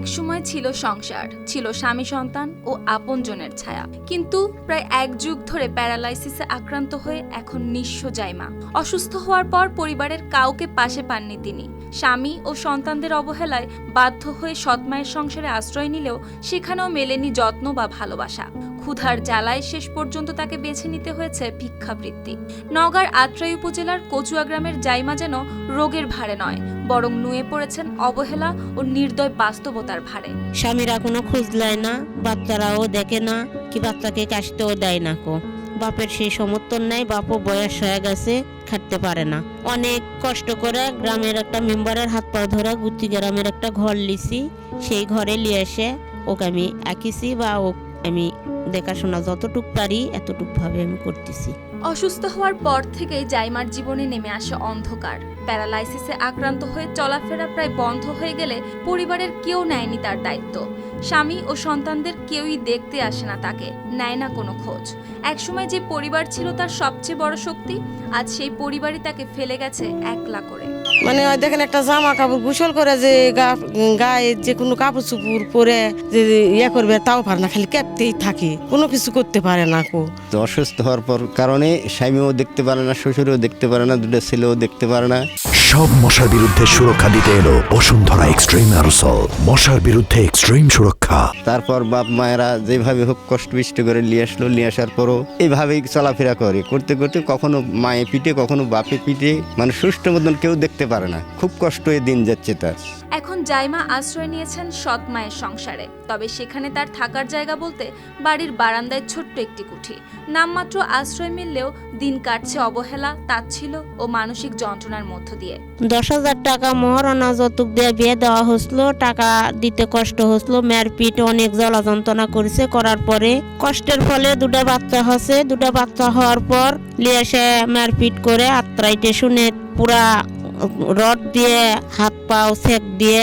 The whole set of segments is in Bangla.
একসময় ছিল সংসার, ছিল স্বামী সন্তান ও আপনজনের ছায়া, কিন্তু প্রায় এক যুগ ধরে প্যারালাইসিসে আক্রান্ত হয়ে এখন নিঃস্ব জাইমা। অসুস্থ হওয়ার পর পরিবারের কাউকে পাশে পাননি তিনি। স্বামী ও সন্তানদের অবহেলায় বাধ্য হয়ে সৎমায়ের সংসারে আশ্রয় নিলেও সেখানেও মেলেনি যত্ন বা ভালোবাসা। ক্ষুধার জ্বালায় শেষ পর্যন্ত তাকে বেছে নিতে হয়েছে ভিক্ষাবৃত্তি। নওগাঁর আত্রাই উপজেলার কচুয়া গ্রামের জাইমা যেন রোগের ভারে নয়, বরং নুয়ে পড়েছেন অবহেলা ও নির্দয় বাস্তবতার ভারে। স্বামীরা কোনো খোঁজ নেয় না, বাচ্চারাও দেখে না, কি বাচ্চাকে কাশতেও দেয় না কো। বাপের সেই সমর্থন নাই, বাপও বয়স হয়ে গেছে, খাটতে পারে না। অনেক কষ্ট করে গ্রামের একটা মেম্বারের হাত পা ধরে গুত্তি গ্রামের একটা ঘর লিছি, সেই ঘরে নিয়ে এসে ওকে আমি আঁকিছি বা আমি দেখাশোনা যতটুক পারি এতটুক ভাবে আমি করতেছি। অসুস্থ হওয়ার পর থেকেই জাইমার জীবনে নেমে আসে অন্ধকার। প্যারালাইসিসে আক্রান্ত হয়ে চলাফেরা প্রায় বন্ধ হয়ে গেলে পরিবারের কেউ নেয়নি তার দায়িত্ব। স্বামী ও সন্তানদের কেউই দেখতে আসে না তাকে, নেয় না কোনো খোঁজ। একসময় যে পরিবার ছিল তার সবচেয়ে বড় শক্তি, আজ সেই পরিবারই তাকে ফেলে গেছে একলা করে। মানে দেখেন একটা জামা কাপড় গোসল করে যে গায়ে যে কোনো কাপড় চুপড় পরে যে ইয়ে করবে তাও পারে না, খালি ক্যাপতেই থাকে, কোনো কিছু করতে পারে না কো। অসুস্থ হওয়ার পর কারণে স্বামীও দেখতে পারে না, শ্বশুরও দেখতে পারে না, দুটো ছেলেও দেখতে পারে না। সব মশার বিরুদ্ধে সুরক্ষা দিতে এলো বসুন্ধরা এক্সট্রিম অ্যারোসল, মশার বিরুদ্ধে এক্সট্রিম সুরক্ষা। তারপর বাপ মায়েরা যেভাবে হোক কষ্ট বিষ্ট করে নিয়ে আসলো, নিয়ে আসার পরও এইভাবেই চলাফেরা করে, করতে করতে কখনো মায়ে পিঠে কখনো বাপে পিঠে, মানে সুষ্ঠু মতন কেউ দেখতে পারে না। খুব কষ্ট হয়ে দিন যাচ্ছে তার। এখন জাইমা আশ্রয় নিয়েছেন সৎ মায়ের সংসারে, তবে সেখানে তার থাকার জায়গা বলতে বাড়ির বারান্দায় ছোট্ট একটি কুঠি। নামমাত্র আশ্রয় মিললেও দিন কাটছে অবহেলা, তাচ্ছিল্য ও মানসিক যন্ত্রণার মধ্য দিয়ে। 10,000 টাকা মহারণা যৌতুক দিয়ে বিয়ে দেওয়া হয়েছিল, টাকা দিতে কষ্ট হয়েছিল, মেয়ের পিঠ অনেক জ্বালা যন্ত্রণা করেছে। করার পরে কষ্টের ফলে দুটা বাচ্চা হয়েছে, দুটা বাচ্চা হওয়ার পর নিয়ে এসে মেয়ের পিঠ করে আত্রাইটেশনে পুরা রড দিয়ে হাত পাও সেক দিয়ে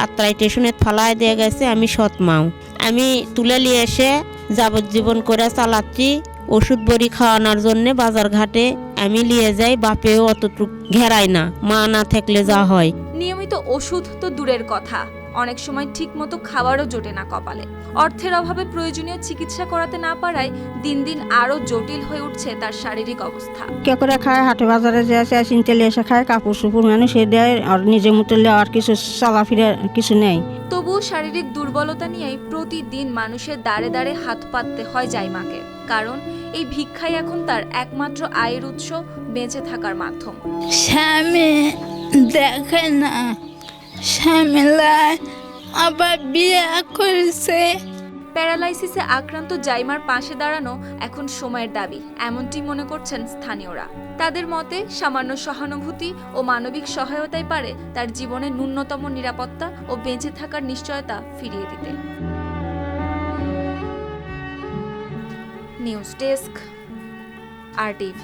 আত্রাইটেশনে ফালাই দিয়ে গেছে। আমি সৎ মাও, আমি তুলে নিয়ে এসে যাবজ্জীবন করে চালাচ্ছি। ওষুধ বড়ি খাওয়ানোর জন্য বাজার ঘাটে আমি নিয়ে যাই, বাপেও অতটুক ঘেরাই না, মা না থাকলে যা হয়। নিয়মিত ওষুধ তো দূরের কথা, অনেক সময় ঠিক মতো খাবারও জোটে না কপালে। অর্থের অভাবে প্রয়োজনীয় চিকিৎসা করাতে না পারায় দিন দিন আরো জটিল হয়ে উঠছে তার শারীরিক অবস্থা। কে করে খায়, হাটে বাজারে যে আছে চিনতে এসে খায়, কাপড় চুপড় মানুষ সে দেয়, আর নিজের মতো আর কিছু চলাফিরে কিছু নেই। তবুও শারীরিক দুর্বলতা নিয়েই প্রতিদিন মানুষের দাঁড়ে দাঁড়ে হাত পাততে হয় জাইমাকে, কারণ এই ভিক্ষাই এখন তার একমাত্র আয়ের উৎস, বেঁচে থাকার মাধ্যম। স্বামী দেখে না, স্বামীলাই আবার বিয়ে করেছে। প্যারালাইসিসে আক্রান্ত জাইমার পাশে দাঁড়ানো এখন সময়ের দাবি, এমনটি মনে করছেন স্থানীয়রা। তাদের মতে সামান্য সহানুভূতি ও মানবিক সহায়তাই পারে তার জীবনে ন্যূনতম নিরাপত্তা ও বেঁচে থাকার নিশ্চয়তা ফিরিয়ে দিতে। News desk, RTV।